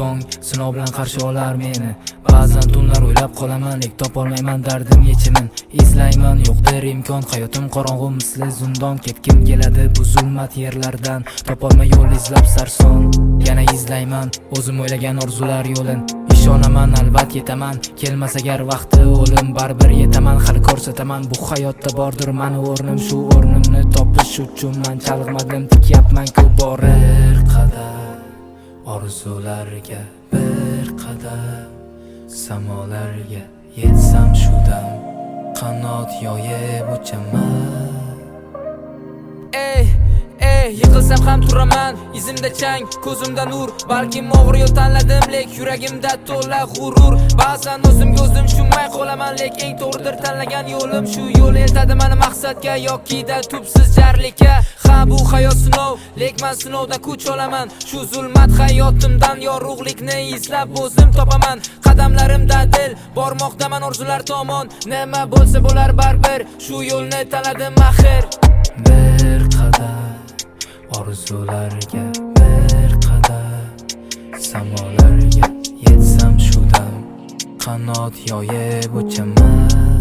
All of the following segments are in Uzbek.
tong sinov bilan qarshi olar meni. Ba'zan tunlar o'ylab qolaman, lek topolmayman dardim yechimin. Izlayman, yo'qdir imkon, hayotim qorong'u misli zindon. Ketgim keladi bu zulmat yerlardan, topolmay yo'l izlab sarson. Yana izlayman o'zim o'ylagan orzular yo'lin. Ishonaman albat yetaman, kelmas agar vaqti o'lim baribir yetaman. Hali ko'rsataman bu hayotda bordir mani o'rnim, shu o'rnimni topish uchun men chalg'madim, tikyapman ko'p bora. Bir qadam orzularga, bir qadam samolarga yetsam shu dam, qanot yoyib uchaman. Yiqilsam ham turaman, izimda chang, ko'zimda nur. Balkim o'g'ri yo'l tanladim, lek yuragimda to'la g'urur. Ba'zan o'zimga o'zim tushunmay qolaman, lek eng to'g'ridir tanlagan yo'lim. Shu yo'l eltadi meni maqsadga yoki-da tubsiz jarlikka. Ha, bu hayot sinov, lek men sinovdan kuch olaman. Shu zulmat hayotimdan yorug'likni izlab o'zim topaman. Qadamlarimda dil bormoqdaman orzular tomon. Nima bo'lsa bo'lar baribir, shu yo'lni tanladim axir. Bir qadam orzularga, bir qadam samolarga yetsam shu dam, qanot yoyib uchaman.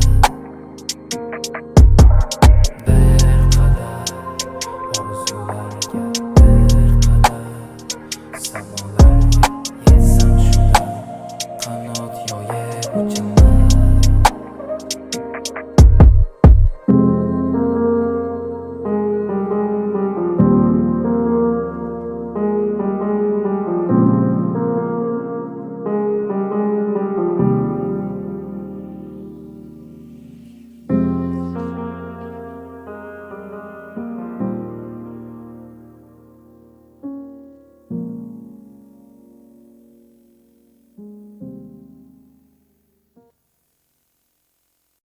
Bir qadam orzularga, bir qadam samolarga yetsam shu dam, qanot yoyib uchaman.